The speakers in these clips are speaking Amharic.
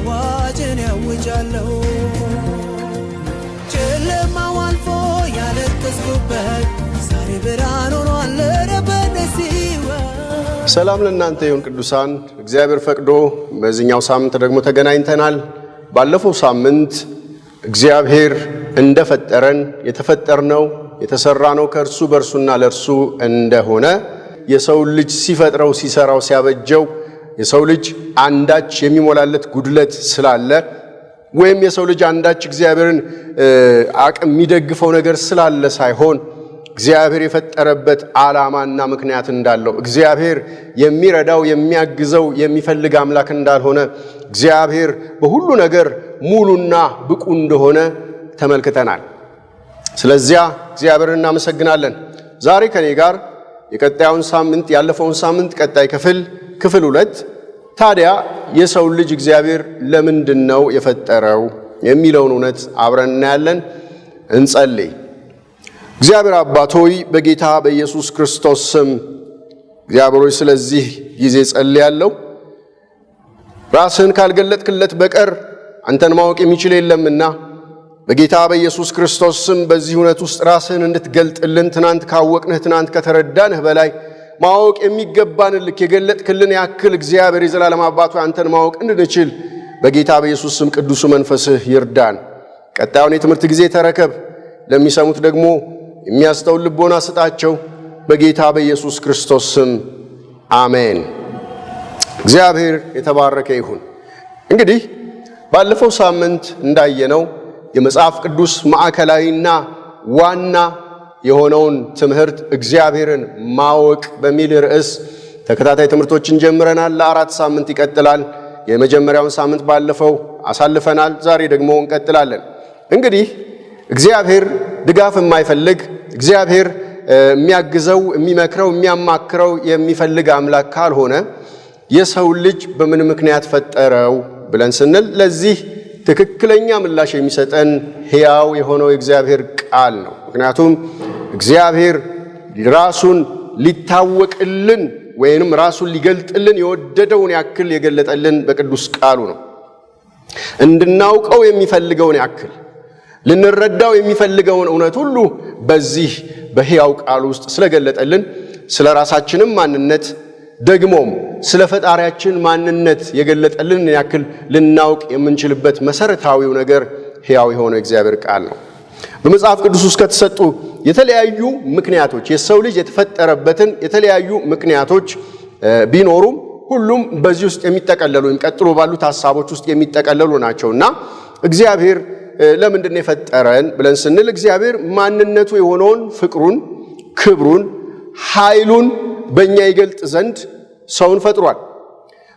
አዋጅን ያውጃለሁ ጨለማው አልፎ ያለቀስኩበት ዛሬ ብርሃን ሆኗል ረበደስ ሕይወት ሰላም ለእናንተ ይሁን ቅዱሳን እግዚአብሔር ፈቅዶ በዚህኛው ሳምንት ደግሞ ተገናኝተናል ባለፈው ሳምንት እግዚአብሔር እንደፈጠረን የተፈጠርነው የተሰራነው ከእርሱ በእርሱና ለእርሱ እንደሆነ የሰው ልጅ ሲፈጥረው ሲሰራው ሲያበጀው የሰው ልጅ አንዳች የሚሞላለት ጉድለት ስላለ ወይም የሰው ልጅ አንዳች እግዚአብሔርን አቅም የሚደግፈው ነገር ስላለ ሳይሆን እግዚአብሔር የፈጠረበት ዓላማና ምክንያት እንዳለው እግዚአብሔር የሚረዳው የሚያግዘው የሚፈልግ አምላክ እንዳልሆነ እግዚአብሔር በሁሉ ነገር ሙሉና ብቁ እንደሆነ ተመልክተናል ስለዚህ እግዚአብሔርን እናመሰግናለን ዛሬ ከኔ ጋር የቀጣዩን ሳምንት ያለፈውን ሳምንት ቀጣይ ክፍል 2 ታዲያ የሰው ልጅ እግዚአብሔር ለምንድነው የፈጠረው የሚለውን እውነት አብረን እናያለን እንጸልይ እግዚአብሔር አባት ሆይ በጌታ በኢየሱስ ክርስቶስ ስም እግዚአብሔር ሆይ ስለዚህ ጊዜ ጸልያለሁ ራስህን ካልገለጥክለት በቀር አንተን ማወቅ የሚችል የለምና በጌታ በኢየሱስ ክርስቶስ ስም በዚህ እውነት ውስጥ ራስህን እንድትገልጥልን ትናንት ካወቅንህ ትናንት ከተረዳንህ በላይ ማወቅ የሚገባን ልክ የገለጥክልን ያክል እግዚአብሔር የዘላለም አባት ሆይ አንተን ማወቅ እንድንችል በጌታ በኢየሱስ ስም ቅዱስ መንፈስህ ይርዳን ቀጣዩን የትምህርት ጊዜ ተረከብ ለሚሰሙት ደግሞ የሚያስተውል ልቦና ስጣቸው በጌታ በኢየሱስ ክርስቶስ ስም አሜን እግዚአብሔር የተባረከ ይሁን እንግዲህ ባለፈው ሳምንት እንዳየነው የመጽሐፍ ቅዱስ ማዕከላዊና ዋና የሆነውን ትምህርት እግዚአብሔርን ማወቅ በሚል ርዕስ ተከታታይ ትምህርቶችን ጀምረናል ለአራት ሳምንት ይቀጥላል የመጀመሪያውን ሳምንት ባለፈው አሳልፈናል ዛሬ ደግሞ እንቀጥላለን እንግዲህ እግዚአብሔር ድጋፍ የማይፈልግ እግዚአብሔር የሚያግዘው የሚመክረው የሚያማክረው የሚፈልግ አምላክ ካልሆነ የሰው ልጅ በምን ምክንያት ፈጠረው ብለን ስንል ለዚህ ትክክለኛ ምላሽ የሚሰጠን ሕያው የሆነው የእግዚአብሔር ቃል ነው ምክንያቱም እግዚአብሔር ራሱን ሊታወቅልን ወይንም ራሱን ሊገልጥልን የወደደውን ያክል የገለጠልን በቅዱስ ቃሉ ነው እንድናውቀው የሚፈልገውን ያክል ልንረዳው የሚፈልገውን እውነት ሁሉ በዚህ በሕያው ቃል ውስጥ ስለገለጠልን ስለ ራሳችንም ማንነት ደግሞም ስለ ፈጣሪያችን ማንነት የገለጠልን ያክል ልናውቅ የምንችልበት መሰረታዊው ነገር ሕያው የሆነው እግዚአብሔር ቃል ነው በመጽሐፍ ቅዱስ ውስጥ ከተሰጡ የተለያዩ ምክንያቶች የሰው ልጅ የተፈጠረበትን የተለያዩ ምክንያቶች ቢኖሩም ሁሉም በዚህ ውስጥ የሚጠቀለሉ ወይም ቀጥሎ ባሉት ሐሳቦች ውስጥ የሚጠቀለሉ ናቸውና እግዚአብሔር ለምንድነው የፈጠረን ብለን ስንል እግዚአብሔር ማንነቱ የሆነውን ፍቅሩን ክብሩን ኃይሉን በእኛ ይገልጥ ዘንድ ሰውን ፈጥሯል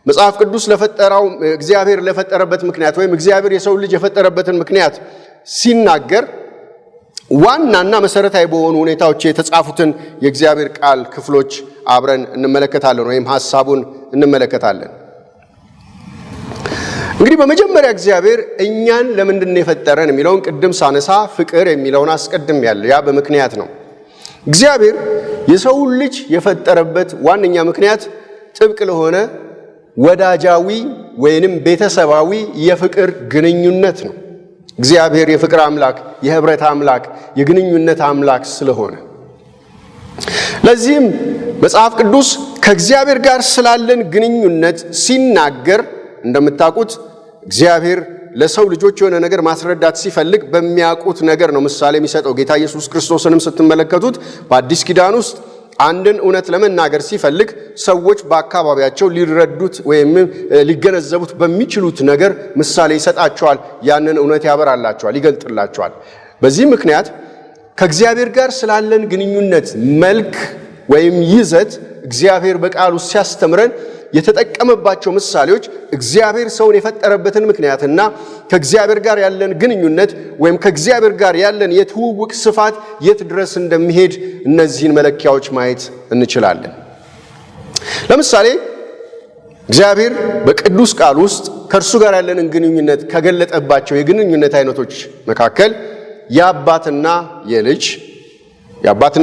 መጽሐፍ ቅዱስ ለፈጠራው እግዚአብሔር ለፈጠረበት ምክንያት ወይም እግዚአብሔር የሰው ልጅ የፈጠረበትን ምክንያት ሲናገር ዋናና መሰረታዊ በሆኑ ሁኔታዎች የተጻፉትን የእግዚአብሔር ቃል ክፍሎች አብረን እንመለከታለን ወይም ሐሳቡን እንመለከታለን እንግዲህ በመጀመሪያ እግዚአብሔር እኛን ለምንድነው የፈጠረን የሚለውን ቅድም ሳነሳ ፍቅር የሚለውን አስቀድም ያለ ያ በምክንያት ነው እግዚአብሔር የሰው ልጅ የፈጠረበት ዋነኛ ምክንያት ጥብቅ ለሆነ ወዳጃዊ ወይንም ቤተሰባዊ የፍቅር ግንኙነት ነው እግዚአብሔር የፍቅር አምላክ የህብረት አምላክ የግንኙነት አምላክ ስለሆነ ለዚህም መጽሐፍ ቅዱስ ከእግዚአብሔር ጋር ስላለን ግንኙነት ሲናገር እንደምታውቁት እግዚአብሔር ለሰው ልጆች የሆነ ነገር ማስረዳት ሲፈልግ በሚያውቁት ነገር ነው ምሳሌ የሚሰጠው ጌታ ኢየሱስ ክርስቶስንም ስትመለከቱት በአዲስ ኪዳን ውስጥ አንድን እውነት ለመናገር ሲፈልግ ሰዎች በአካባቢያቸው ሊረዱት ወይም ሊገነዘቡት በሚችሉት ነገር ምሳሌ ይሰጣቸዋል ያንን እውነት ያበራላቸዋል ይገልጥላቸዋል በዚህ ምክንያት ከእግዚአብሔር ጋር ስላለን ግንኙነት መልክ ወይም ይዘት እግዚአብሔር በቃሉ ሲያስተምረን የተጠቀመባቸው ምሳሌዎች እግዚአብሔር ሰውን የፈጠረበትን ምክንያትና ከእግዚአብሔር ጋር ያለን ግንኙነት ወይም ከእግዚአብሔር ጋር ያለን የትውውቅ ስፋት የት ድረስ እንደሚሄድ እነዚህን መለኪያዎች ማየት እንችላለን ለምሳሌ እግዚአብሔር በቅዱስ ቃል ውስጥ ከእርሱ ጋር ያለንን ግንኙነት ከገለጠባቸው የግንኙነት አይነቶች መካከል የአባትና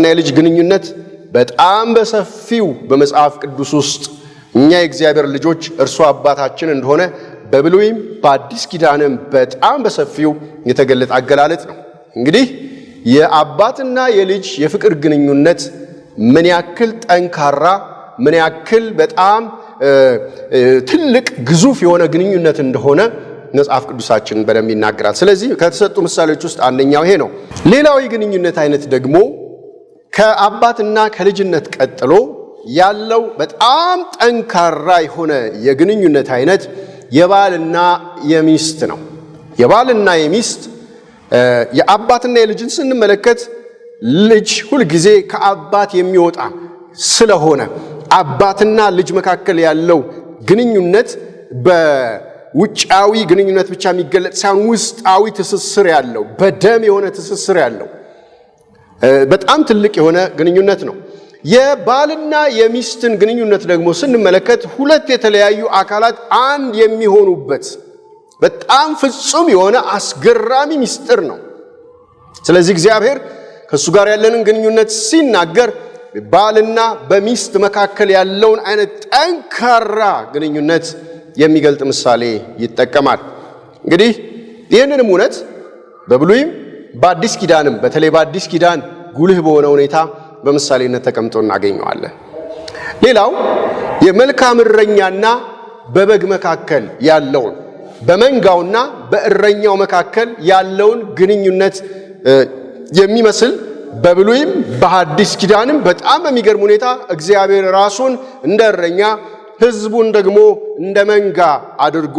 የልጅ ግንኙነት በጣም በሰፊው በመጽሐፍ ቅዱስ ውስጥ እኛ የእግዚአብሔር ልጆች እርሱ አባታችን እንደሆነ በብሉይም በአዲስ ኪዳንም በጣም በሰፊው የተገለጠ አገላለጥ ነው። እንግዲህ የአባትና የልጅ የፍቅር ግንኙነት ምን ያክል ጠንካራ፣ ምን ያክል በጣም ትልቅ ግዙፍ የሆነ ግንኙነት እንደሆነ መጽሐፍ ቅዱሳችን በደንብ ይናገራል። ስለዚህ ከተሰጡ ምሳሌዎች ውስጥ አንደኛው ይሄ ነው። ሌላው የግንኙነት አይነት ደግሞ ከአባትና ከልጅነት ቀጥሎ ያለው በጣም ጠንካራ የሆነ የግንኙነት አይነት የባልና የሚስት ነው። የባልና የሚስት የአባትና የልጅን ስንመለከት ልጅ ሁልጊዜ ከአባት የሚወጣ ስለሆነ አባትና ልጅ መካከል ያለው ግንኙነት በውጫዊ ግንኙነት ብቻ የሚገለጥ ሳይሆን ውስጣዊ ትስስር ያለው፣ በደም የሆነ ትስስር ያለው በጣም ትልቅ የሆነ ግንኙነት ነው። የባልና የሚስትን ግንኙነት ደግሞ ስንመለከት ሁለት የተለያዩ አካላት አንድ የሚሆኑበት በጣም ፍጹም የሆነ አስገራሚ ምስጢር ነው። ስለዚህ እግዚአብሔር ከእሱ ጋር ያለንን ግንኙነት ሲናገር ባልና በሚስት መካከል ያለውን አይነት ጠንካራ ግንኙነት የሚገልጥ ምሳሌ ይጠቀማል። እንግዲህ ይህንንም እውነት በብሉይም በአዲስ ኪዳንም በተለይ በአዲስ ኪዳን ጉልህ በሆነ ሁኔታ በምሳሌነት ተቀምጦ እናገኘዋለን። ሌላው የመልካም እረኛና በበግ መካከል ያለውን በመንጋውና በእረኛው መካከል ያለውን ግንኙነት የሚመስል በብሉይም በሐዲስ ኪዳንም በጣም በሚገርም ሁኔታ እግዚአብሔር ራሱን እንደ እረኛ ሕዝቡን ደግሞ እንደ መንጋ አድርጎ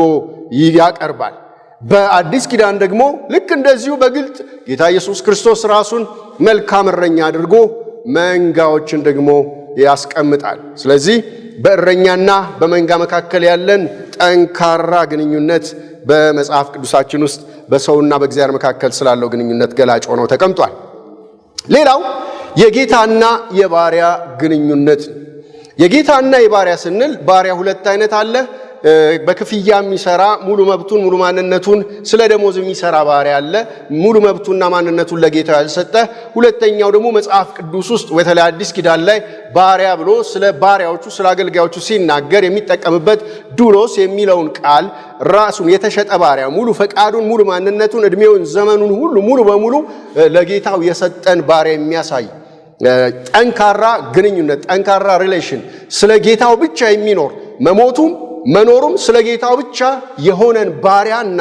ያቀርባል። በአዲስ ኪዳን ደግሞ ልክ እንደዚሁ በግልጥ ጌታ ኢየሱስ ክርስቶስ ራሱን መልካም እረኛ አድርጎ መንጋዎችን ደግሞ ያስቀምጣል። ስለዚህ በእረኛና በመንጋ መካከል ያለን ጠንካራ ግንኙነት በመጽሐፍ ቅዱሳችን ውስጥ በሰውና በእግዚአብሔር መካከል ስላለው ግንኙነት ገላጭ ሆኖ ተቀምጧል። ሌላው የጌታና የባሪያ ግንኙነት። የጌታና የባሪያ ስንል ባሪያ ሁለት አይነት አለ። በክፍያ የሚሰራ ሙሉ መብቱን ሙሉ ማንነቱን ስለ ደሞዝ የሚሰራ ባሪያ አለ፣ ሙሉ መብቱና ማንነቱን ለጌታው ያልሰጠ። ሁለተኛው ደግሞ መጽሐፍ ቅዱስ ውስጥ በተለይ አዲስ ኪዳን ላይ ባሪያ ብሎ ስለ ባሪያዎቹ ስለ አገልጋዮቹ ሲናገር የሚጠቀምበት ዱሎስ የሚለውን ቃል ራሱን የተሸጠ ባሪያ ሙሉ ፈቃዱን ሙሉ ማንነቱን እድሜውን ዘመኑን ሁሉ ሙሉ በሙሉ ለጌታው የሰጠን ባሪያ የሚያሳይ ጠንካራ ግንኙነት፣ ጠንካራ ሪሌሽን፣ ስለ ጌታው ብቻ የሚኖር መሞቱም መኖሩም ስለ ጌታው ብቻ የሆነን ባሪያና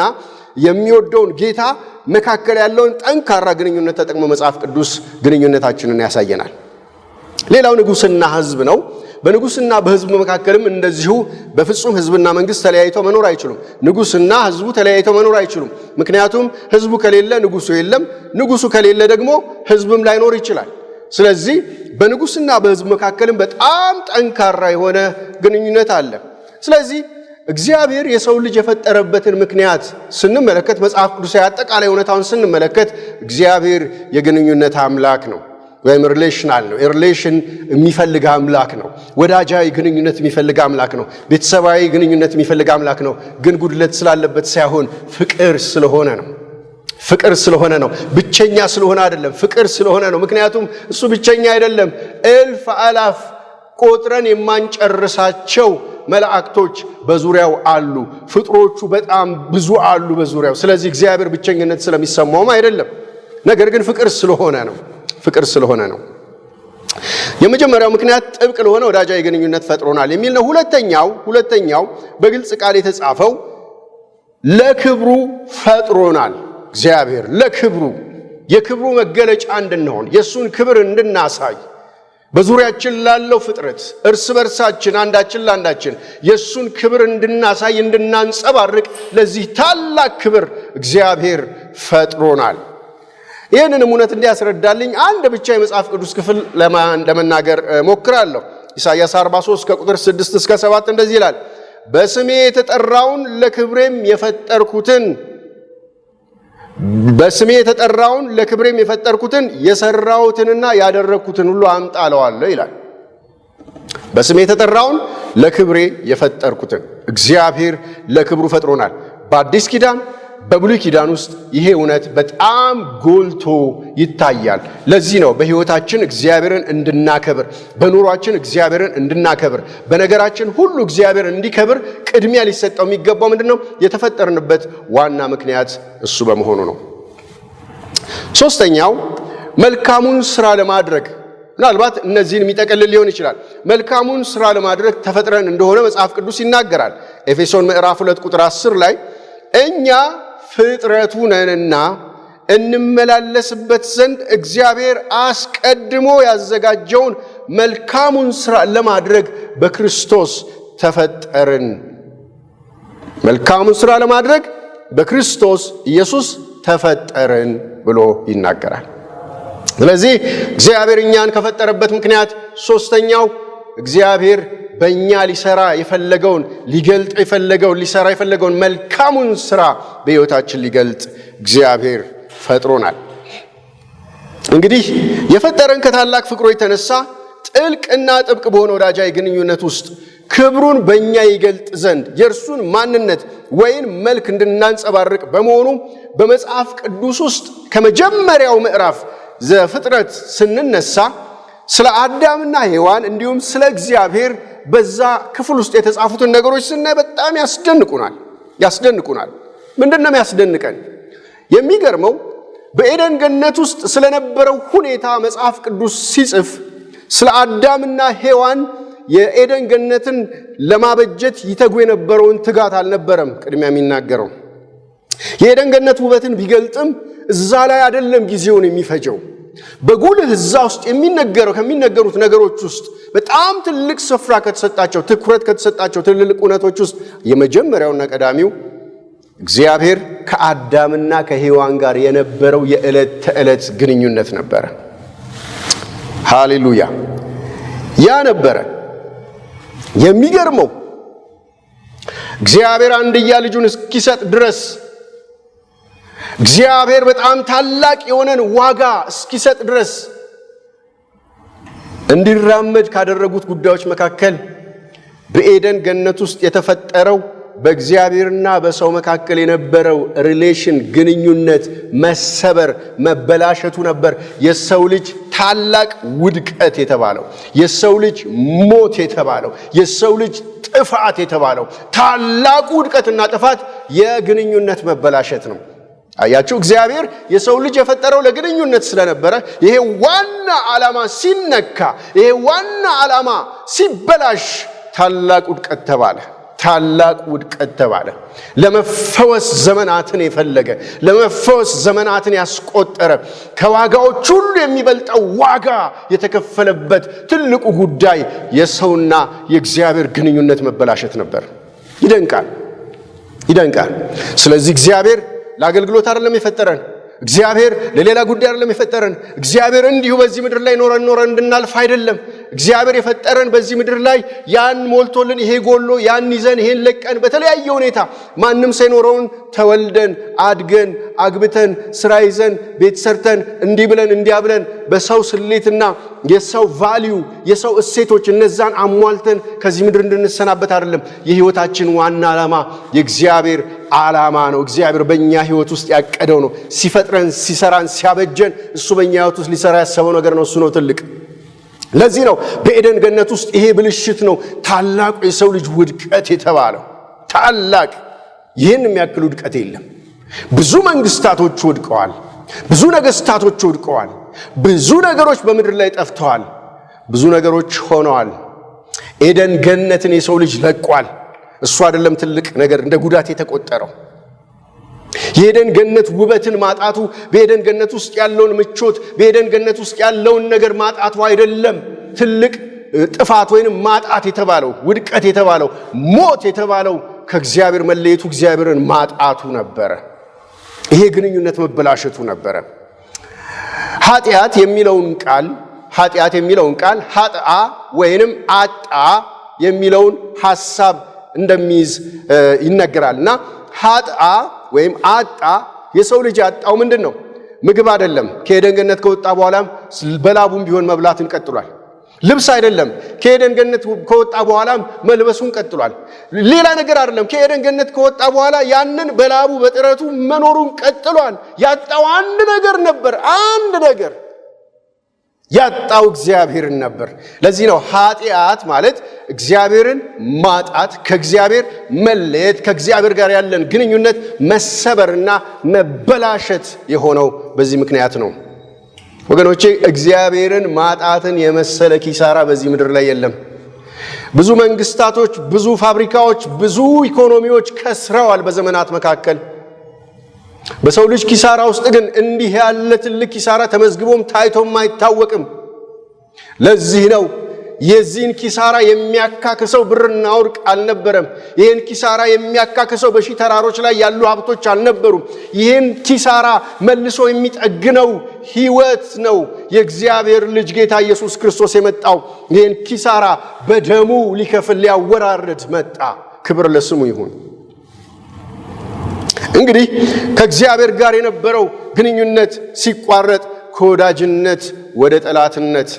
የሚወደውን ጌታ መካከል ያለውን ጠንካራ ግንኙነት ተጠቅሞ መጽሐፍ ቅዱስ ግንኙነታችንን ያሳየናል። ሌላው ንጉሥና ሕዝብ ነው። በንጉሥና በሕዝብ መካከልም እንደዚሁ በፍጹም ሕዝብና መንግሥት ተለያይተው መኖር አይችሉም። ንጉሥና ሕዝቡ ተለያይተው መኖር አይችሉም። ምክንያቱም ሕዝቡ ከሌለ ንጉሡ የለም፣ ንጉሡ ከሌለ ደግሞ ሕዝብም ላይኖር ይችላል። ስለዚህ በንጉሥና በሕዝብ መካከልም በጣም ጠንካራ የሆነ ግንኙነት አለ። ስለዚህ እግዚአብሔር የሰው ልጅ የፈጠረበትን ምክንያት ስንመለከት መጽሐፍ ቅዱሳዊ አጠቃላይ እውነታውን ስንመለከት እግዚአብሔር የግንኙነት አምላክ ነው፣ ወይም ሪሌሽናል ነው። ሪሌሽን የሚፈልግ አምላክ ነው። ወዳጃዊ ግንኙነት የሚፈልግ አምላክ ነው። ቤተሰባዊ ግንኙነት የሚፈልግ አምላክ ነው። ግን ጉድለት ስላለበት ሳይሆን ፍቅር ስለሆነ ነው። ፍቅር ስለሆነ ነው። ብቸኛ ስለሆነ አይደለም፣ ፍቅር ስለሆነ ነው። ምክንያቱም እሱ ብቸኛ አይደለም። እልፍ አላፍ ቆጥረን የማንጨርሳቸው መላእክቶች በዙሪያው አሉ። ፍጥሮቹ በጣም ብዙ አሉ በዙሪያው። ስለዚህ እግዚአብሔር ብቸኝነት ስለሚሰማውም አይደለም፣ ነገር ግን ፍቅር ስለሆነ ነው። ፍቅር ስለሆነ ነው። የመጀመሪያው ምክንያት ጥብቅ ለሆነ ወዳጃዊ ግንኙነት ፈጥሮናል የሚል ነው። ሁለተኛው በግልጽ ቃል የተጻፈው ለክብሩ ፈጥሮናል። እግዚአብሔር ለክብሩ የክብሩ መገለጫ እንድንሆን የእሱን ክብር እንድናሳይ በዙሪያችን ላለው ፍጥረት እርስ በርሳችን አንዳችን ለአንዳችን የእሱን ክብር እንድናሳይ እንድናንጸባርቅ ለዚህ ታላቅ ክብር እግዚአብሔር ፈጥሮናል። ይህንንም እውነት እንዲያስረዳልኝ አንድ ብቻ የመጽሐፍ ቅዱስ ክፍል ለመናገር ሞክራለሁ። ኢሳይያስ 43 ከቁጥር 6 እስከ 7 እንደዚህ ይላል። በስሜ የተጠራውን ለክብሬም የፈጠርኩትን የሰራሁትንና ያደረግኩትን ሁሉ አምጣ አለዋለሁ ይላል። በስሜ የተጠራውን ለክብሬ የፈጠርኩትን እግዚአብሔር ለክብሩ ፈጥሮናል። በአዲስ ኪዳን በብሉይ ኪዳን ውስጥ ይሄ እውነት በጣም ጎልቶ ይታያል። ለዚህ ነው በሕይወታችን እግዚአብሔርን እንድናከብር፣ በኑሯችን እግዚአብሔርን እንድናከብር፣ በነገራችን ሁሉ እግዚአብሔር እንዲከብር ቅድሚያ ሊሰጠው የሚገባው ምንድነው? የተፈጠርንበት ዋና ምክንያት እሱ በመሆኑ ነው። ሶስተኛው መልካሙን ሥራ ለማድረግ፣ ምናልባት እነዚህን የሚጠቀልል ሊሆን ይችላል። መልካሙን ሥራ ለማድረግ ተፈጥረን እንደሆነ መጽሐፍ ቅዱስ ይናገራል። ኤፌሶን ምዕራፍ 2 ቁጥር 10 ላይ እኛ ፍጥረቱ ነንና እንመላለስበት ዘንድ እግዚአብሔር አስቀድሞ ያዘጋጀውን መልካሙን ሥራ ለማድረግ በክርስቶስ ተፈጠርን። መልካሙን ሥራ ለማድረግ በክርስቶስ ኢየሱስ ተፈጠርን ብሎ ይናገራል። ስለዚህ እግዚአብሔር እኛን ከፈጠረበት ምክንያት ሶስተኛው እግዚአብሔር በእኛ ሊሰራ የፈለገውን ሊገልጥ የፈለገውን ሊሰራ የፈለገውን መልካሙን ሥራ በሕይወታችን ሊገልጥ እግዚአብሔር ፈጥሮናል። እንግዲህ የፈጠረን ከታላቅ ፍቅሩ የተነሳ ጥልቅና ጥብቅ በሆነ ወዳጃዊ ግንኙነት ውስጥ ክብሩን በእኛ ይገልጥ ዘንድ የእርሱን ማንነት ወይም መልክ እንድናንጸባርቅ በመሆኑ በመጽሐፍ ቅዱስ ውስጥ ከመጀመሪያው ምዕራፍ ዘፍጥረት ስንነሳ ስለ አዳምና ሔዋን እንዲሁም ስለ እግዚአብሔር በዛ ክፍል ውስጥ የተጻፉትን ነገሮች ስናይ በጣም ያስደንቁናል። ምንድነው የሚያስደንቀን? የሚገርመው በኤደን ገነት ውስጥ ስለነበረው ሁኔታ መጽሐፍ ቅዱስ ሲጽፍ ስለ አዳምና ሔዋን የኤደን ገነትን ለማበጀት ይተጉ የነበረውን ትጋት አልነበረም ቅድሚያ የሚናገረው። የኤደን ገነት ውበትን ቢገልጥም እዛ ላይ አይደለም ጊዜውን የሚፈጀው። በጉልህ እዛ ውስጥ ከሚነገሩት ነገሮች ውስጥ በጣም ትልቅ ስፍራ ከተሰጣቸው፣ ትኩረት ከተሰጣቸው ትልልቅ እውነቶች ውስጥ የመጀመሪያውና ቀዳሚው እግዚአብሔር ከአዳምና ከሔዋን ጋር የነበረው የዕለት ተዕለት ግንኙነት ነበረ። ሃሌሉያ! ያ ነበረ። የሚገርመው እግዚአብሔር አንድያ ልጁን እስኪሰጥ ድረስ እግዚአብሔር በጣም ታላቅ የሆነን ዋጋ እስኪሰጥ ድረስ እንዲራመድ ካደረጉት ጉዳዮች መካከል በኤደን ገነት ውስጥ የተፈጠረው በእግዚአብሔርና በሰው መካከል የነበረው ሪሌሽን ግንኙነት መሰበር፣ መበላሸቱ ነበር። የሰው ልጅ ታላቅ ውድቀት የተባለው፣ የሰው ልጅ ሞት የተባለው፣ የሰው ልጅ ጥፋት የተባለው ታላቁ ውድቀትና ጥፋት የግንኙነት መበላሸት ነው። አያችሁ፣ እግዚአብሔር የሰው ልጅ የፈጠረው ለግንኙነት ስለነበረ ይሄ ዋና ዓላማ ሲነካ፣ ይሄ ዋና ዓላማ ሲበላሽ ታላቅ ውድቀት ተባለ። ታላቅ ውድቀት ተባለ። ለመፈወስ ዘመናትን የፈለገ፣ ለመፈወስ ዘመናትን ያስቆጠረ፣ ከዋጋዎች ሁሉ የሚበልጠው ዋጋ የተከፈለበት ትልቁ ጉዳይ የሰውና የእግዚአብሔር ግንኙነት መበላሸት ነበር። ይደንቃል። ስለዚህ እግዚአብሔር ለአገልግሎት አይደለም የፈጠረን። እግዚአብሔር ለሌላ ጉዳይ አይደለም የፈጠረን። እግዚአብሔር እንዲሁ በዚህ ምድር ላይ ኖረን እንድናልፍ አይደለም። እግዚአብሔር የፈጠረን በዚህ ምድር ላይ ያን ሞልቶልን፣ ይሄ ጎሎ፣ ያን ይዘን፣ ይሄን ለቀን በተለያየ ሁኔታ ማንም ሳይኖረውን ተወልደን አድገን አግብተን ስራ ይዘን ቤት ሰርተን እንዲህ ብለን እንዲያ ብለን በሰው ስሌትና የሰው ቫልዩ የሰው እሴቶች እነዛን አሟልተን ከዚህ ምድር እንድንሰናበት አይደለም። የህይወታችን ዋና ዓላማ የእግዚአብሔር ዓላማ ነው። እግዚአብሔር በእኛ ህይወት ውስጥ ያቀደው ነው። ሲፈጥረን፣ ሲሰራን፣ ሲያበጀን እሱ በእኛ ህይወት ውስጥ ሊሰራ ያሰበው ነገር ነው። እሱ ነው ትልቅ። ለዚህ ነው በኤደን ገነት ውስጥ ይሄ ብልሽት ነው ታላቁ የሰው ልጅ ውድቀት የተባለው። ታላቅ ይህን የሚያክል ውድቀት የለም። ብዙ መንግስታቶች ወድቀዋል። ብዙ ነገስታቶች ወድቀዋል። ብዙ ነገሮች በምድር ላይ ጠፍተዋል። ብዙ ነገሮች ሆነዋል። ኤደን ገነትን የሰው ልጅ ለቋል። እሱ አይደለም ትልቅ ነገር እንደ ጉዳት የተቆጠረው። የኤደን ገነት ውበትን ማጣቱ፣ በኤደን ገነት ውስጥ ያለውን ምቾት፣ በኤደን ገነት ውስጥ ያለውን ነገር ማጣቱ አይደለም ትልቅ ጥፋት ወይንም ማጣት የተባለው፣ ውድቀት የተባለው፣ ሞት የተባለው ከእግዚአብሔር መለየቱ፣ እግዚአብሔርን ማጣቱ ነበረ። ይሄ ግንኙነት መበላሸቱ ነበረ። ኃጢአት የሚለውን ቃል ኃጥአ ወይንም አጣ የሚለውን ሐሳብ እንደሚይዝ ይነገራልና ኃጥአ ወይም አጣ የሰው ልጅ ያጣው ምንድን ነው? ምግብ አይደለም። ከኤደን ገነት ከወጣ በኋላም በላቡም ቢሆን መብላትን ቀጥሏል። ልብስ አይደለም። ከኤደን ገነት ከወጣ በኋላም መልበሱን ቀጥሏል። ሌላ ነገር አይደለም። ከኤደን ገነት ከወጣ በኋላ ያንን በላቡ በጥረቱ መኖሩን ቀጥሏል። ያጣው አንድ ነገር ነበር። አንድ ነገር ያጣው እግዚአብሔርን ነበር። ለዚህ ነው ኃጢአት ማለት እግዚአብሔርን ማጣት፣ ከእግዚአብሔር መለየት፣ ከእግዚአብሔር ጋር ያለን ግንኙነት መሰበርና መበላሸት የሆነው በዚህ ምክንያት ነው። ወገኖቼ እግዚአብሔርን ማጣትን የመሰለ ኪሳራ በዚህ ምድር ላይ የለም። ብዙ መንግስታቶች፣ ብዙ ፋብሪካዎች፣ ብዙ ኢኮኖሚዎች ከስረዋል በዘመናት መካከል። በሰው ልጅ ኪሳራ ውስጥ ግን እንዲህ ያለ ትልቅ ኪሳራ ተመዝግቦም ታይቶም አይታወቅም። ለዚህ ነው የዚህን ኪሳራ የሚያካክሰው ብርና ወርቅ አልነበረም። ይህን ኪሳራ የሚያካክሰው በሺህ ተራሮች ላይ ያሉ ሀብቶች አልነበሩም። ይህን ኪሳራ መልሶ የሚጠግነው ሕይወት ነው። የእግዚአብሔር ልጅ ጌታ ኢየሱስ ክርስቶስ የመጣው ይህን ኪሳራ በደሙ ሊከፍል ሊያወራርድ መጣ። ክብር ለስሙ ይሁን። እንግዲህ ከእግዚአብሔር ጋር የነበረው ግንኙነት ሲቋረጥ ከወዳጅነት ወደ ጠላትነት፣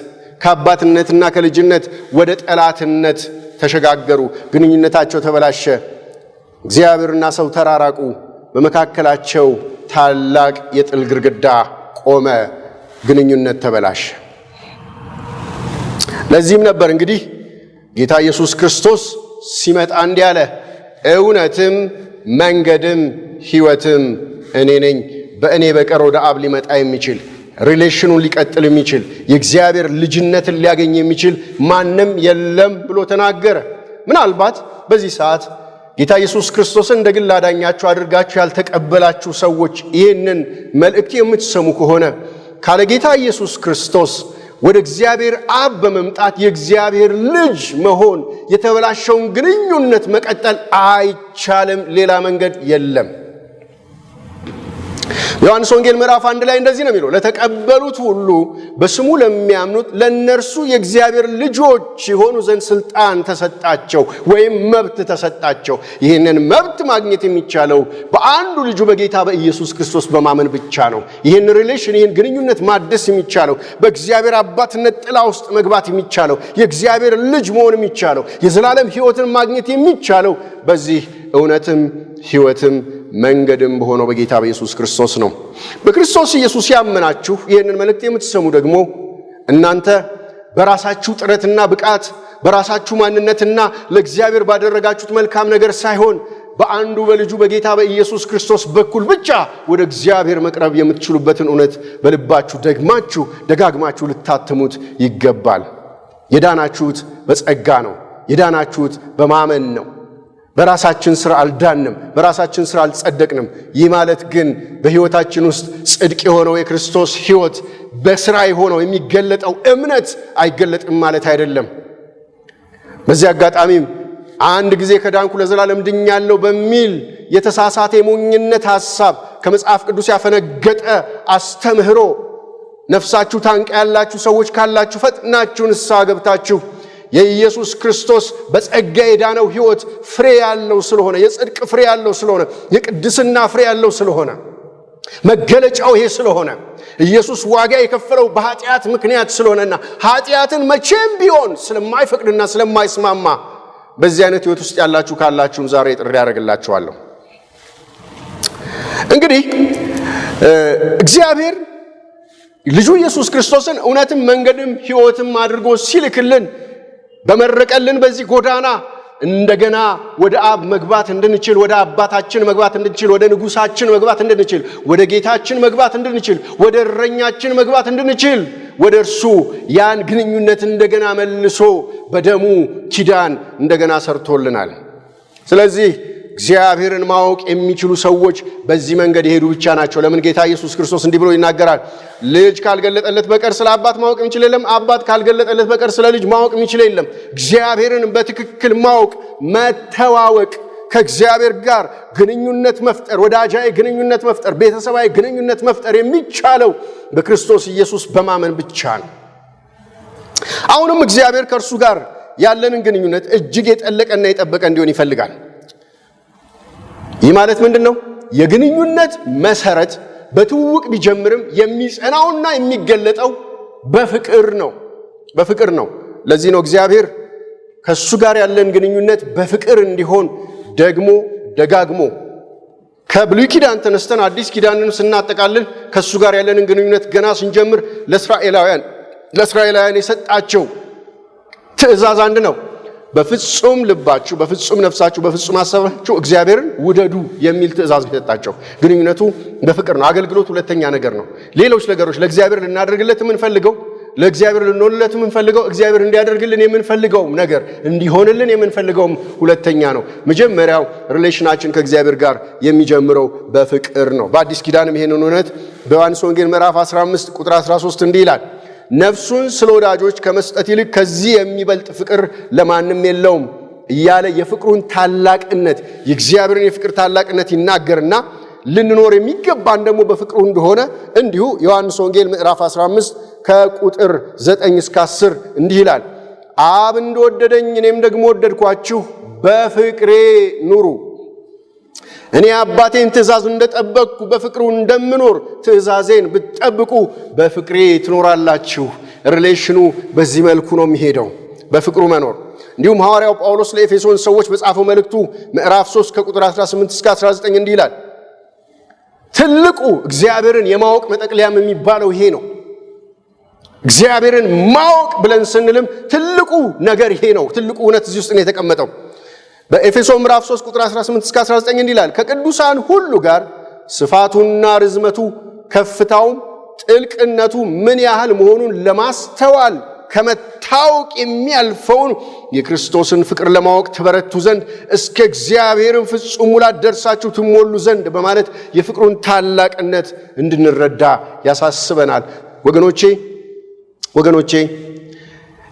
ከአባትነትና ከልጅነት ወደ ጠላትነት ተሸጋገሩ። ግንኙነታቸው ተበላሸ። እግዚአብሔርና ሰው ተራራቁ። በመካከላቸው ታላቅ የጥል ግድግዳ ቆመ። ግንኙነት ተበላሸ። ለዚህም ነበር እንግዲህ ጌታ ኢየሱስ ክርስቶስ ሲመጣ እንዲህ አለ፣ እውነትም መንገድም ሕይወትም እኔ ነኝ። በእኔ በቀር ወደ አብ ሊመጣ የሚችል ሪሌሽኑን ሊቀጥል የሚችል የእግዚአብሔር ልጅነትን ሊያገኝ የሚችል ማንም የለም ብሎ ተናገረ። ምናልባት በዚህ ሰዓት ጌታ ኢየሱስ ክርስቶስን እንደ ግል አዳኛችሁ አድርጋችሁ ያልተቀበላችሁ ሰዎች ይህንን መልእክት የምትሰሙ ከሆነ ካለ ጌታ ኢየሱስ ክርስቶስ ወደ እግዚአብሔር አብ በመምጣት የእግዚአብሔር ልጅ መሆን፣ የተበላሸውን ግንኙነት መቀጠል አይቻልም። ሌላ መንገድ የለም። ዮሐንስ ወንጌል ምዕራፍ 1 ላይ እንደዚህ ነው የሚለው፣ ለተቀበሉት ሁሉ በስሙ ለሚያምኑት ለነርሱ የእግዚአብሔር ልጆች የሆኑ ዘንድ ስልጣን ተሰጣቸው ወይም መብት ተሰጣቸው። ይህንን መብት ማግኘት የሚቻለው በአንዱ ልጁ በጌታ በኢየሱስ ክርስቶስ በማመን ብቻ ነው። ይህን ሪሌሽን፣ ይህን ግንኙነት ማደስ የሚቻለው በእግዚአብሔር አባትነት ጥላ ውስጥ መግባት የሚቻለው የእግዚአብሔር ልጅ መሆን የሚቻለው የዘላለም ሕይወትን ማግኘት የሚቻለው በዚህ እውነትም ሕይወትም መንገድም በሆነው በጌታ በኢየሱስ ክርስቶስ ነው። በክርስቶስ ኢየሱስ ያመናችሁ ይህንን መልእክት የምትሰሙ ደግሞ እናንተ በራሳችሁ ጥረትና ብቃት፣ በራሳችሁ ማንነትና ለእግዚአብሔር ባደረጋችሁት መልካም ነገር ሳይሆን በአንዱ በልጁ በጌታ በኢየሱስ ክርስቶስ በኩል ብቻ ወደ እግዚአብሔር መቅረብ የምትችሉበትን እውነት በልባችሁ ደጋግማችሁ ልታትሙት ይገባል። የዳናችሁት በጸጋ ነው። የዳናችሁት በማመን ነው። በራሳችን ሥራ አልዳንም፣ በራሳችን ሥራ አልጸደቅንም። ይህ ማለት ግን በሕይወታችን ውስጥ ጽድቅ የሆነው የክርስቶስ ሕይወት በሥራ የሆነው የሚገለጠው እምነት አይገለጥም ማለት አይደለም። በዚህ አጋጣሚም አንድ ጊዜ ከዳንኩ ለዘላለም ድኛለሁ በሚል የተሳሳተ የሞኝነት ሐሳብ ከመጽሐፍ ቅዱስ ያፈነገጠ አስተምህሮ ነፍሳችሁ ታንቃ ያላችሁ ሰዎች ካላችሁ ፈጥናችሁ ንስሐ ገብታችሁ የኢየሱስ ክርስቶስ በጸጋ የዳነው ሕይወት ፍሬ ያለው ስለሆነ፣ የጽድቅ ፍሬ ያለው ስለሆነ፣ የቅድስና ፍሬ ያለው ስለሆነ፣ መገለጫው ይሄ ስለሆነ፣ ኢየሱስ ዋጋ የከፈለው በኃጢአት ምክንያት ስለሆነና ኃጢአትን መቼም ቢሆን ስለማይፈቅድና ስለማይስማማ በዚህ አይነት ሕይወት ውስጥ ያላችሁ ካላችሁም ዛሬ ጥሪ ያደርግላችኋለሁ። እንግዲህ እግዚአብሔር ልጁ ኢየሱስ ክርስቶስን እውነትም መንገድም ሕይወትም አድርጎ ሲልክልን በመረቀልን በዚህ ጎዳና እንደገና ወደ አብ መግባት እንድንችል፣ ወደ አባታችን መግባት እንድንችል፣ ወደ ንጉሳችን መግባት እንድንችል፣ ወደ ጌታችን መግባት እንድንችል፣ ወደ እረኛችን መግባት እንድንችል፣ ወደ እርሱ ያን ግንኙነት እንደገና መልሶ በደሙ ኪዳን እንደገና ሰርቶልናል። ስለዚህ እግዚአብሔርን ማወቅ የሚችሉ ሰዎች በዚህ መንገድ የሄዱ ብቻ ናቸው። ለምን? ጌታ ኢየሱስ ክርስቶስ እንዲህ ብሎ ይናገራል፣ ልጅ ካልገለጠለት በቀር ስለ አባት ማወቅ የሚችል የለም፣ አባት ካልገለጠለት በቀር ስለ ልጅ ማወቅ የሚችል የለም። እግዚአብሔርን በትክክል ማወቅ፣ መተዋወቅ፣ ከእግዚአብሔር ጋር ግንኙነት መፍጠር፣ ወዳጃዊ ግንኙነት መፍጠር፣ ቤተሰባዊ ግንኙነት መፍጠር የሚቻለው በክርስቶስ ኢየሱስ በማመን ብቻ ነው። አሁንም እግዚአብሔር ከእርሱ ጋር ያለንን ግንኙነት እጅግ የጠለቀና የጠበቀ እንዲሆን ይፈልጋል። ይህ ማለት ምንድን ነው? የግንኙነት መሰረት በትውውቅ ቢጀምርም የሚጸናውና የሚገለጠው በፍቅር ነው። ለዚህ ነው እግዚአብሔር ከሱ ጋር ያለን ግንኙነት በፍቅር እንዲሆን ደግሞ ደጋግሞ ከብሉይ ኪዳን ተነስተን አዲስ ኪዳንን ስናጠቃልል ከሱ ጋር ያለንን ግንኙነት ገና ስንጀምር ለእስራኤላውያን የሰጣቸው ትእዛዝ አንድ ነው። በፍጹም ልባችሁ፣ በፍጹም ነፍሳችሁ፣ በፍጹም ሐሳባችሁ እግዚአብሔርን ውደዱ የሚል ትእዛዝ የሰጣቸው። ግንኙነቱ በፍቅር ነው። አገልግሎት ሁለተኛ ነገር ነው። ሌሎች ነገሮች ለእግዚአብሔር ልናደርግለት የምንፈልገው፣ ለእግዚአብሔር ልንሆንለት የምንፈልገው፣ እግዚአብሔር እንዲያደርግልን የምንፈልገው ነገር እንዲሆንልን የምንፈልገውም ሁለተኛ ነው። መጀመሪያው ሪሌሽናችን ከእግዚአብሔር ጋር የሚጀምረው በፍቅር ነው። በአዲስ ኪዳንም ይሄንን እውነት በዮሐንስ ወንጌል ምዕራፍ 15 ቁጥር 13 እንዲህ ይላል፣ ነፍሱን ስለ ወዳጆች ከመስጠት ይልቅ ከዚህ የሚበልጥ ፍቅር ለማንም የለውም እያለ የፍቅሩን ታላቅነት የእግዚአብሔርን የፍቅር ታላቅነት ይናገርና ልንኖር የሚገባን ደግሞ በፍቅሩ እንደሆነ እንዲሁ ዮሐንስ ወንጌል ምዕራፍ 15 ከቁጥር 9 እስከ 10 እንዲህ ይላል፣ አብ እንደወደደኝ እኔም ደግሞ ወደድኳችሁ፣ በፍቅሬ ኑሩ። እኔ አባቴን ትእዛዝ እንደጠበቅኩ በፍቅሩ እንደምኖር ትእዛዜን ብትጠብቁ በፍቅሬ ትኖራላችሁ። ሪሌሽኑ በዚህ መልኩ ነው የሚሄደው፣ በፍቅሩ መኖር። እንዲሁም ሐዋርያው ጳውሎስ ለኤፌሶን ሰዎች በጻፈው መልእክቱ ምዕራፍ 3 ከቁጥር 18 እስከ 19 እንዲህ ይላል፣ ትልቁ እግዚአብሔርን የማወቅ መጠቅለያም የሚባለው ይሄ ነው። እግዚአብሔርን ማወቅ ብለን ስንልም ትልቁ ነገር ይሄ ነው። ትልቁ እውነት እዚህ ውስጥ ነው የተቀመጠው። በኤፌሶን ምዕራፍ 3 ቁጥር 18 እስከ 19 እንዲህ ይላል፣ ከቅዱሳን ሁሉ ጋር ስፋቱና ርዝመቱ ከፍታውም ጥልቅነቱ ምን ያህል መሆኑን ለማስተዋል ከመታወቅ የሚያልፈውን የክርስቶስን ፍቅር ለማወቅ ትበረቱ ዘንድ እስከ እግዚአብሔርን ፍጹም ሙላት ደርሳችሁ ትሞሉ ዘንድ በማለት የፍቅሩን ታላቅነት እንድንረዳ ያሳስበናል። ወገኖቼ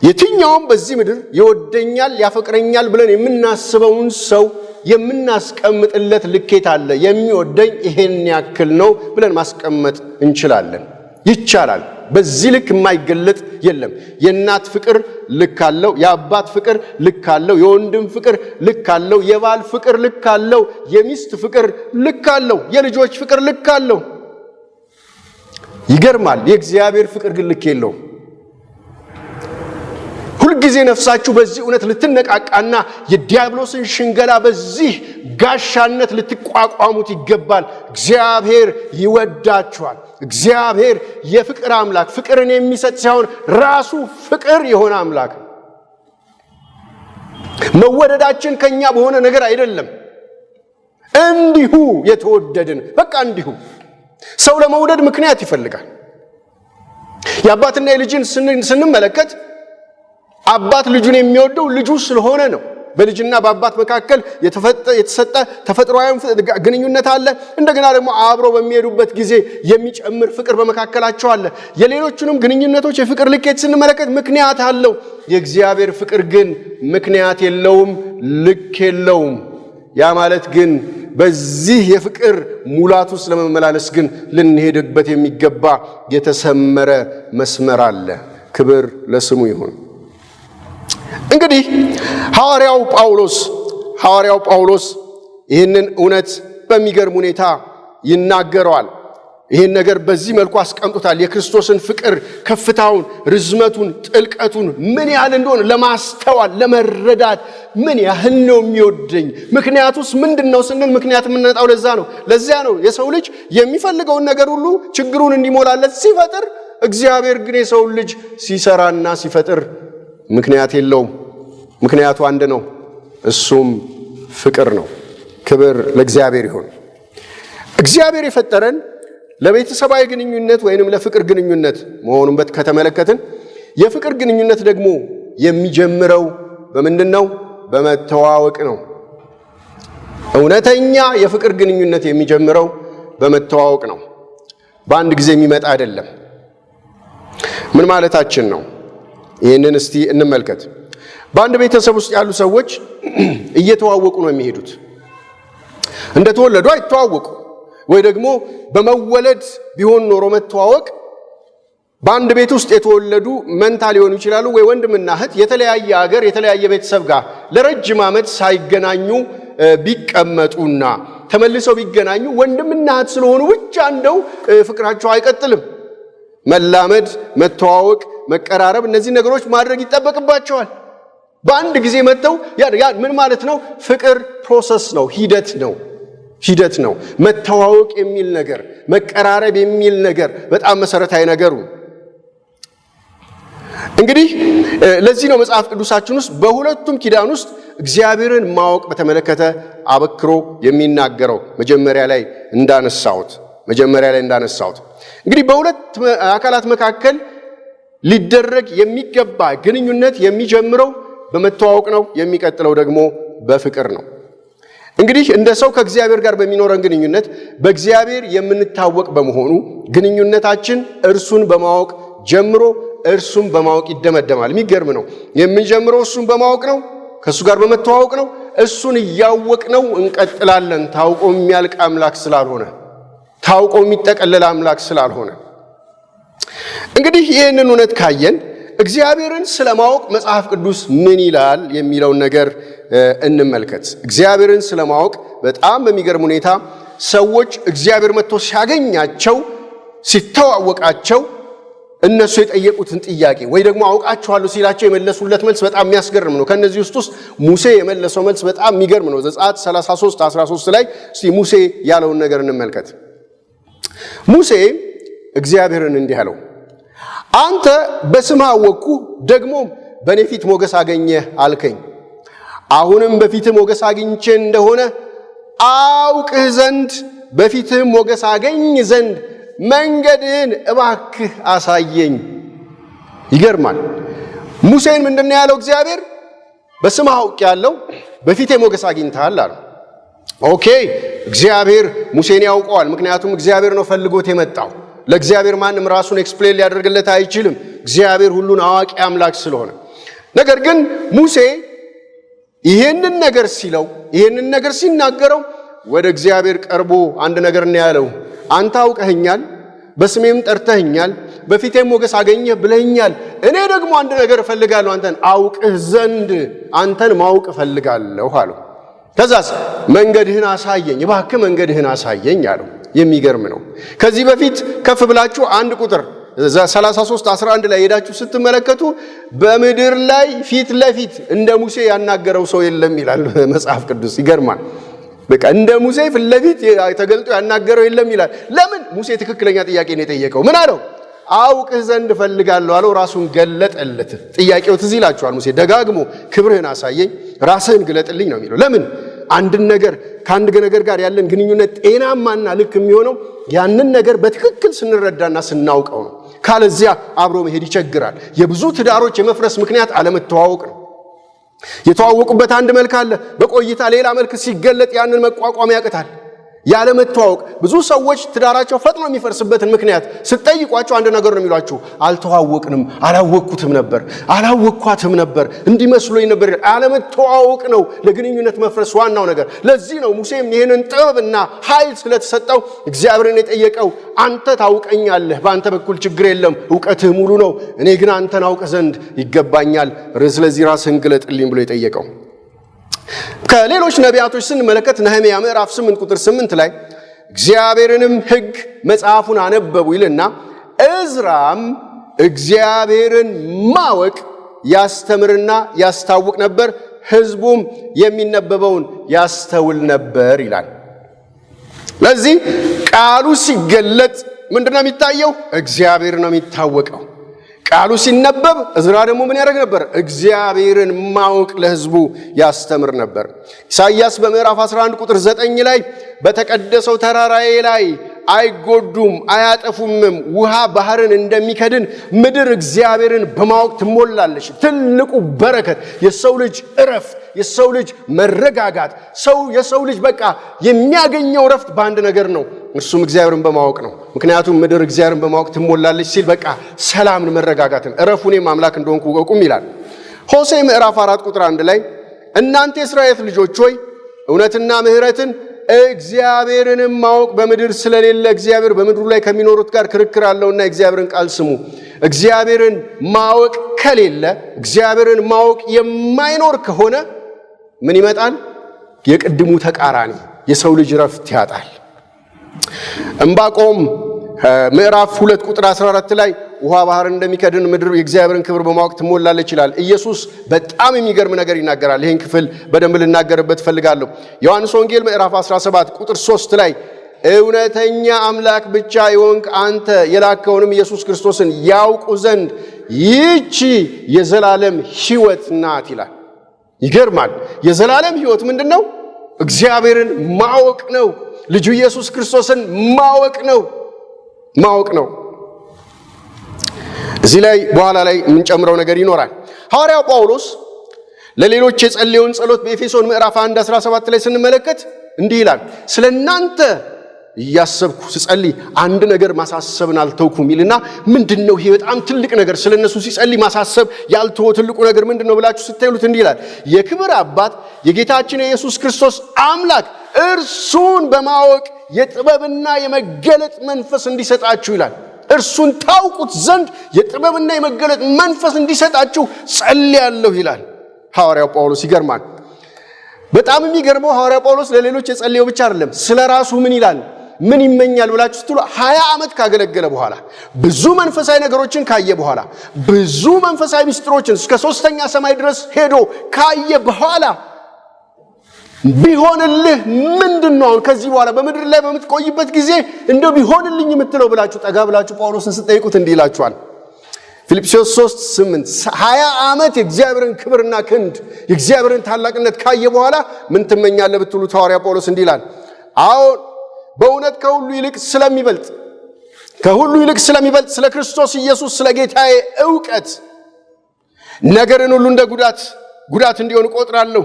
የትኛውም በዚህ ምድር ይወደኛል ያፈቅረኛል ብለን የምናስበውን ሰው የምናስቀምጥለት ልኬት አለ። የሚወደኝ ይሄን ያክል ነው ብለን ማስቀመጥ እንችላለን፣ ይቻላል። በዚህ ልክ የማይገለጥ የለም። የእናት ፍቅር ልክ አለው፣ የአባት ፍቅር ልክ አለው፣ የወንድም ፍቅር ልክ አለው፣ የባል ፍቅር ልክ አለው፣ የሚስት ፍቅር ልክ አለው፣ የልጆች ፍቅር ልክ አለው። ይገርማል። የእግዚአብሔር ፍቅር ግን ልክ የለውም። ሁልጊዜ ነፍሳችሁ በዚህ እውነት ልትነቃቃና የዲያብሎስን ሽንገላ በዚህ ጋሻነት ልትቋቋሙት ይገባል። እግዚአብሔር ይወዳችኋል። እግዚአብሔር የፍቅር አምላክ፣ ፍቅርን የሚሰጥ ሳይሆን ራሱ ፍቅር የሆነ አምላክ። መወደዳችን ከኛ በሆነ ነገር አይደለም፣ እንዲሁ የተወደድን በቃ እንዲሁ። ሰው ለመውደድ ምክንያት ይፈልጋል። የአባትና የልጅን ስንመለከት አባት ልጁን የሚወደው ልጁ ስለሆነ ነው። በልጅና በአባት መካከል የተሰጠ ተፈጥሯዊ ግንኙነት አለ። እንደገና ደግሞ አብሮ በሚሄዱበት ጊዜ የሚጨምር ፍቅር በመካከላቸው አለ። የሌሎቹንም ግንኙነቶች የፍቅር ልኬት ስንመለከት ምክንያት አለው። የእግዚአብሔር ፍቅር ግን ምክንያት የለውም፣ ልክ የለውም። ያ ማለት ግን በዚህ የፍቅር ሙላት ውስጥ ለመመላለስ ግን ልንሄድበት የሚገባ የተሰመረ መስመር አለ። ክብር ለስሙ ይሁን። እንግዲህ ሐዋርያው ጳውሎስ ይህንን እውነት በሚገርም ሁኔታ ይናገረዋል። ይህን ነገር በዚህ መልኩ አስቀምጦታል። የክርስቶስን ፍቅር ከፍታውን፣ ርዝመቱን፣ ጥልቀቱን ምን ያህል እንደሆነ ለማስተዋል ለመረዳት ምን ያህል ነው የሚወደኝ፣ ምክንያቱስ ምንድነው ስንል ምክንያት የምንመጣው ለዚያ ነው የሰው ልጅ የሚፈልገውን ነገር ሁሉ ችግሩን እንዲሞላለት ሲፈጥር፣ እግዚአብሔር ግን የሰው ልጅ ሲሰራና ሲፈጥር ምክንያት የለውም። ምክንያቱ አንድ ነው፣ እሱም ፍቅር ነው። ክብር ለእግዚአብሔር ይሁን። እግዚአብሔር የፈጠረን ለቤተሰባዊ ግንኙነት ወይንም ለፍቅር ግንኙነት መሆኑን ከተመለከትን የፍቅር ግንኙነት ደግሞ የሚጀምረው በምንድን ነው? በመተዋወቅ ነው። እውነተኛ የፍቅር ግንኙነት የሚጀምረው በመተዋወቅ ነው። በአንድ ጊዜ የሚመጣ አይደለም። ምን ማለታችን ነው? ይህንን እስቲ እንመልከት። በአንድ ቤተሰብ ውስጥ ያሉ ሰዎች እየተዋወቁ ነው የሚሄዱት። እንደተወለዱ አይተዋወቁ ወይ ደግሞ በመወለድ ቢሆን ኖሮ መተዋወቅ በአንድ ቤት ውስጥ የተወለዱ መንታ ሊሆኑ ይችላሉ። ወይ ወንድምና እህት የተለያየ ሀገር የተለያየ ቤተሰብ ጋር ለረጅም ዓመት ሳይገናኙ ቢቀመጡና ተመልሰው ቢገናኙ ወንድምና እህት ስለሆኑ ብቻ እንደው ፍቅራቸው አይቀጥልም። መላመድ፣ መተዋወቅ፣ መቀራረብ፣ እነዚህ ነገሮች ማድረግ ይጠበቅባቸዋል። በአንድ ጊዜ መጥተው ያን ምን ማለት ነው? ፍቅር ፕሮሰስ ነው፣ ሂደት ነው። መተዋወቅ የሚል ነገር፣ መቀራረብ የሚል ነገር በጣም መሰረታዊ ነገሩ። እንግዲህ ለዚህ ነው መጽሐፍ ቅዱሳችን ውስጥ በሁለቱም ኪዳን ውስጥ እግዚአብሔርን ማወቅ በተመለከተ አበክሮ የሚናገረው። መጀመሪያ ላይ እንዳነሳሁት እንግዲህ በሁለት አካላት መካከል ሊደረግ የሚገባ ግንኙነት የሚጀምረው በመተዋወቅ ነው፣ የሚቀጥለው ደግሞ በፍቅር ነው። እንግዲህ እንደ ሰው ከእግዚአብሔር ጋር በሚኖረን ግንኙነት በእግዚአብሔር የምንታወቅ በመሆኑ ግንኙነታችን እርሱን በማወቅ ጀምሮ እርሱን በማወቅ ይደመደማል። የሚገርም ነው። የምንጀምረው እርሱን በማወቅ ነው፣ ከእሱ ጋር በመተዋወቅ ነው። እሱን እያወቅነው እንቀጥላለን። ታውቆ የሚያልቅ አምላክ ስላልሆነ፣ ታውቆ የሚጠቀለል አምላክ ስላልሆነ። እንግዲህ ይህንን እውነት ካየን እግዚአብሔርን ስለማወቅ መጽሐፍ ቅዱስ ምን ይላል የሚለውን ነገር እንመልከት። እግዚአብሔርን ስለማወቅ በጣም በሚገርም ሁኔታ ሰዎች እግዚአብሔር መጥቶ ሲያገኛቸው፣ ሲተዋወቃቸው እነሱ የጠየቁትን ጥያቄ ወይ ደግሞ አውቃቸዋለሁ ሲላቸው የመለሱለት መልስ በጣም የሚያስገርም ነው። ከነዚህ ውስጥ ሙሴ የመለሰው መልስ በጣም የሚገርም ነው። ዘጸአት 33:13 ላይ እስቲ ሙሴ ያለውን ነገር እንመልከት። ሙሴ እግዚአብሔርን እንዲህ አለው፣ አንተ በስምህ አወቅኩህ፣ ደግሞ በእኔ ፊት ሞገስ አገኘህ አልከኝ። አሁንም በፊትህ ሞገስ አግኝቼ እንደሆነ አውቅህ ዘንድ በፊትህም ሞገስ አገኝ ዘንድ መንገድህን እባክህ አሳየኝ። ይገርማል። ሙሴን ምንድነው ያለው? እግዚአብሔር በስምህ አውቄአለሁ፣ በፊቴ ሞገስ አግኝተሃል አለው። ኦኬ፣ እግዚአብሔር ሙሴን ያውቀዋል። ምክንያቱም እግዚአብሔር ነው ፈልጎት የመጣው። ለእግዚአብሔር ማንም ራሱን ኤክስፕሌን ሊያደርግለት አይችልም፣ እግዚአብሔር ሁሉን አዋቂ አምላክ ስለሆነ። ነገር ግን ሙሴ ይሄንን ነገር ሲለው፣ ይሄንን ነገር ሲናገረው ወደ እግዚአብሔር ቀርቦ አንድ ነገር ነው ያለው። አንተ አውቀኸኛል፣ በስሜም ጠርተኸኛል፣ በፊቴም ሞገስ አገኘህ ብለኸኛል። እኔ ደግሞ አንድ ነገር እፈልጋለሁ፣ አንተን አውቅህ ዘንድ አንተን ማወቅ እፈልጋለሁ አለው። ከዛስ መንገድህን አሳየኝ፣ እባክህ መንገድህን አሳየኝ አለው። የሚገርም ነው። ከዚህ በፊት ከፍ ብላችሁ አንድ ቁጥር 33:11 ላይ ሄዳችሁ ስትመለከቱ በምድር ላይ ፊት ለፊት እንደ ሙሴ ያናገረው ሰው የለም ይላል መጽሐፍ ቅዱስ። ይገርማል። በቃ እንደ ሙሴ ፊት ለፊት ተገልጦ ያናገረው የለም ይላል። ለምን? ሙሴ ትክክለኛ ጥያቄ ነው የጠየቀው። ምን አለው? አውቅህ ዘንድ እፈልጋለሁ አለው። ራሱን ገለጠለት። ጥያቄው ትዝ ይላችኋል። ሙሴ ደጋግሞ ክብርህን አሳየኝ፣ ራስህን ግለጥልኝ ነው የሚለው። ለምን? አንድን ነገር ከአንድ ነገር ጋር ያለን ግንኙነት ጤናማና ልክ የሚሆነው ያንን ነገር በትክክል ስንረዳና ስናውቀው ነው። ካለዚያ አብሮ መሄድ ይቸግራል። የብዙ ትዳሮች የመፍረስ ምክንያት አለመተዋወቅ ነው። የተዋወቁበት አንድ መልክ አለ፣ በቆይታ ሌላ መልክ ሲገለጥ ያንን መቋቋም ያቅታል። ያለመተዋወቅ ብዙ ሰዎች ትዳራቸው ፈጥኖ የሚፈርስበትን ምክንያት ስትጠይቋቸው አንድ ነገር ነው የሚሏችሁ፣ አልተዋወቅንም፣ አላወቅኩትም ነበር፣ አላወቅኳትም ነበር፣ እንዲመስሎኝ ነበር። አለመተዋወቅ ነው ለግንኙነት መፍረስ ዋናው ነገር። ለዚህ ነው ሙሴም ይህንን ጥበብና ኃይል ስለተሰጠው እግዚአብሔርን የጠየቀው፣ አንተ ታውቀኛለህ፣ በአንተ በኩል ችግር የለም፣ እውቀትህ ሙሉ ነው፣ እኔ ግን አንተን አውቅ ዘንድ ይገባኛል፣ ስለዚህ ራስህን ግለጥልኝ ብሎ የጠየቀው። ከሌሎች ነቢያቶች ስንመለከት ነህምያ ምዕራፍ 8:8 ላይ እግዚአብሔርንም ሕግ መጽሐፉን አነበቡ ይልና እዝራም እግዚአብሔርን ማወቅ ያስተምርና ያስታውቅ ነበር፣ ሕዝቡም የሚነበበውን ያስተውል ነበር ይላል። ለዚህ ቃሉ ሲገለጥ ምንድነው የሚታየው? እግዚአብሔር ነው የሚታወቀው። ቃሉ ሲነበብ እዝራ ደግሞ ምን ያደርግ ነበር? እግዚአብሔርን ማወቅ ለሕዝቡ ያስተምር ነበር። ኢሳይያስ በምዕራፍ 11:9 ላይ በተቀደሰው ተራራዬ ላይ አይጎዱም አያጠፉምም፣ ውሃ ባህርን እንደሚከድን ምድር እግዚአብሔርን በማወቅ ትሞላለች። ትልቁ በረከት፣ የሰው ልጅ እረፍት፣ የሰው ልጅ መረጋጋት፣ የሰው ልጅ በቃ የሚያገኘው እረፍት በአንድ ነገር ነው፣ እርሱም እግዚአብሔርን በማወቅ ነው። ምክንያቱም ምድር እግዚአብሔርን በማወቅ ትሞላለች ሲል በቃ ሰላምን፣ መረጋጋትን፣ እረፉ እኔም አምላክ እንደሆንኩ እወቁም ይላል። ሆሴዕ ምዕራፍ 4:1 ላይ እናንተ የእስራኤል ልጆች ሆይ እውነትና ምሕረትን እግዚአብሔርንም ማወቅ በምድር ስለሌለ እግዚአብሔር በምድሩ ላይ ከሚኖሩት ጋር ክርክር አለውና የእግዚአብሔርን ቃል ስሙ። እግዚአብሔርን ማወቅ ከሌለ፣ እግዚአብሔርን ማወቅ የማይኖር ከሆነ ምን ይመጣል? የቅድሙ ተቃራኒ፣ የሰው ልጅ ረፍት ያጣል። ዕንባቆም ምዕራፍ 2:14 ላይ ውሃ ባህር እንደሚከድን ምድር የእግዚአብሔርን ክብር በማወቅ ትሞላለች ይላል። ኢየሱስ በጣም የሚገርም ነገር ይናገራል። ይህን ክፍል በደንብ ልናገርበት ፈልጋለሁ። ዮሐንስ ወንጌል ምዕራፍ 17 ቁጥር 3 ላይ እውነተኛ አምላክ ብቻ የሆንክ አንተ የላከውንም ኢየሱስ ክርስቶስን ያውቁ ዘንድ ይህች የዘላለም ሕይወት ናት ይላል። ይገርማል። የዘላለም ሕይወት ምንድን ነው? እግዚአብሔርን ማወቅ ነው። ልጁ ኢየሱስ ክርስቶስን ማወቅ ነው። እዚህ ላይ በኋላ ላይ የምንጨምረው ነገር ይኖራል። ሐዋርያው ጳውሎስ ለሌሎች የጸለየውን ጸሎት በኤፌሶን ምዕራፍ 1:17 ላይ ስንመለከት እንዲህ ይላል፣ ስለ እናንተ እያሰብኩ ስጸልይ አንድ ነገር ማሳሰብን አልተውኩም ይልና ምንድነው ይሄ በጣም ትልቅ ነገር? ስለ እነሱ ሲጸልይ ማሳሰብ ያልተወ ትልቁ ነገር ምንድነው ብላችሁ ስታዩት እንዲህ ይላል፣ የክብር አባት የጌታችን የኢየሱስ ክርስቶስ አምላክ እርሱን በማወቅ የጥበብና የመገለጥ መንፈስ እንዲሰጣችሁ ይላል። እርሱን ታውቁት ዘንድ የጥበብና የመገለጥ መንፈስ እንዲሰጣችሁ ጸልያለሁ ይላል ሐዋርያው ጳውሎስ። ይገርማል። በጣም የሚገርመው ሐዋርያው ጳውሎስ ለሌሎች የጸለየው ብቻ አይደለም፣ ስለራሱ ምን ይላል? ምን ይመኛል ብላችሁ ስትሉ 20 ዓመት ካገለገለ በኋላ ብዙ መንፈሳዊ ነገሮችን ካየ በኋላ ብዙ መንፈሳዊ ምስጢሮችን እስከ 3ኛ ሰማይ ድረስ ሄዶ ካየ በኋላ ቢሆንልህ ምንድነው አሁን ከዚህ በኋላ በምድር ላይ በምትቆይበት ጊዜ እንደው ቢሆንልኝ የምትለው ብላችሁ ጠጋ ብላችሁ ጳውሎስን ስጠይቁት እንዲህ ይላችኋል። ፊልጵስዩስ 3:8 20 ዓመት የእግዚአብሔርን ክብርና ክንድ የእግዚአብሔርን ታላቅነት ካየ በኋላ ምን ትመኛለህ ብትሉት ሐዋርያ ጳውሎስ እንዲህ ይላል፣ አሁን በእውነት ከሁሉ ይልቅ ስለሚበልጥ ስለ ክርስቶስ ኢየሱስ ስለ ጌታዬ ዕውቀት ነገርን ሁሉ እንደ ጉዳት እንዲሆን እቆጥራለሁ።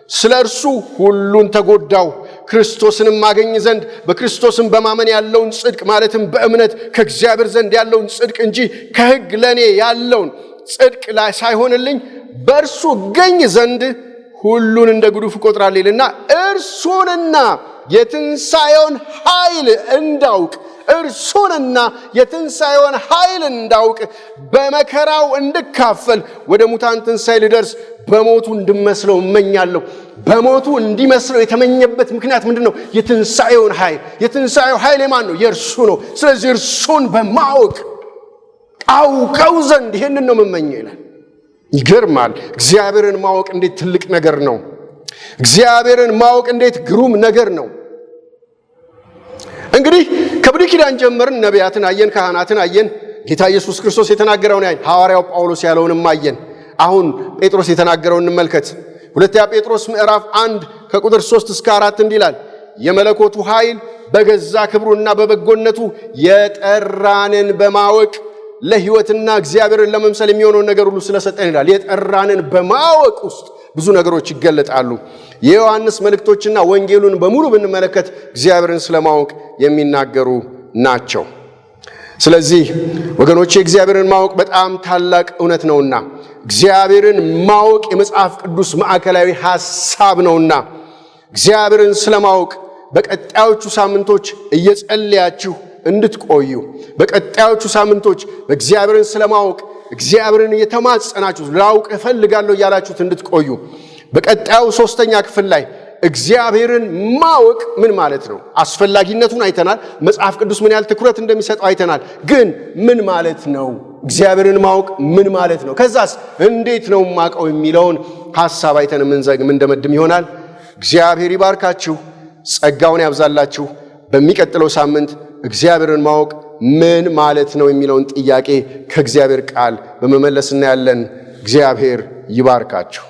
ስለ እርሱ ሁሉን ተጎዳው፣ ክርስቶስንም ማገኝ ዘንድ በክርስቶስም በማመን ያለውን ጽድቅ ማለትም በእምነት ከእግዚአብሔር ዘንድ ያለውን ጽድቅ እንጂ ከሕግ ለእኔ ያለውን ጽድቅ ላይ ሳይሆንልኝ በእርሱ ገኝ ዘንድ ሁሉን እንደ ጉድፍ እቆጥራለሁ ይልና እርሱንና የትንሣኤውን ኃይል እንዳውቅ በመከራው እንድካፈል ወደ ሙታን ትንሣኤ ልደርስ በሞቱ እንድመስለው እመኛለሁ። በሞቱ እንዲመስለው የተመኘበት ምክንያት ምንድን ነው? የትንሣኤው ኃይል የማን ነው? የእርሱ ነው። ስለዚህ እርሱን በማወቅ አውቀው ዘንድ ይህንን ነው የምመኘው ይላል። ይገርማል። እግዚአብሔርን ማወቅ እንዴት ትልቅ ነገር ነው! እግዚአብሔርን ማወቅ እንዴት ግሩም ነገር ነው! እንግዲህ ከብሉይ ኪዳን ጀምረን ነቢያትን አየን፣ ካህናትን አየን፣ ጌታ ኢየሱስ ክርስቶስ የተናገረውን አየን፣ ሐዋርያው ጳውሎስ ያለውንም አየን። አሁን ጴጥሮስ የተናገረውን እንመልከት። ሁለተኛ ጴጥሮስ ምዕራፍ 1 ከቁጥር 3 እስከ 4 እንዲህ ይላል፣ የመለኮቱ ኃይል በገዛ ክብሩና በበጎነቱ የጠራንን በማወቅ ለሕይወትና እግዚአብሔርን ለመምሰል የሚሆነውን ነገር ሁሉ ስለሰጠን ይላል። የጠራንን በማወቅ ውስጥ ብዙ ነገሮች ይገለጣሉ። የዮሐንስ መልእክቶችና ወንጌሉን በሙሉ ብንመለከት እግዚአብሔርን ስለማወቅ የሚናገሩ ናቸው። ስለዚህ ወገኖቼ እግዚአብሔርን ማወቅ በጣም ታላቅ እውነት ነውና እግዚአብሔርን ማወቅ የመጽሐፍ ቅዱስ ማዕከላዊ ሐሳብ ነውና እግዚአብሔርን ስለማወቅ በቀጣዮቹ ሳምንቶች እየጸለያችሁ እንድትቆዩ፣ በቀጣዮቹ ሳምንቶች በእግዚአብሔርን ስለማወቅ እግዚአብሔርን እየተማጸናችሁ ላውቅ እፈልጋለሁ እያላችሁት እንድትቆዩ፣ በቀጣዩ 3ኛ ክፍል ላይ እግዚአብሔርን ማወቅ ምን ማለት ነው? አስፈላጊነቱን አይተናል። መጽሐፍ ቅዱስ ምን ያህል ትኩረት እንደሚሰጠው አይተናል። ግን ምን ማለት ነው? እግዚአብሔርን ማወቅ ምን ማለት ነው? ከዛስ እንዴት ነው ማቀው የሚለውን ሐሳብ አይተን እንደመድም ይሆናል። እግዚአብሔር ይባርካችሁ፣ ጸጋውን ያብዛላችሁ። በሚቀጥለው ሳምንት እግዚአብሔርን ማወቅ ምን ማለት ነው የሚለውን ጥያቄ ከእግዚአብሔር ቃል በመመለስ እናያለን። እግዚአብሔር ይባርካችሁ።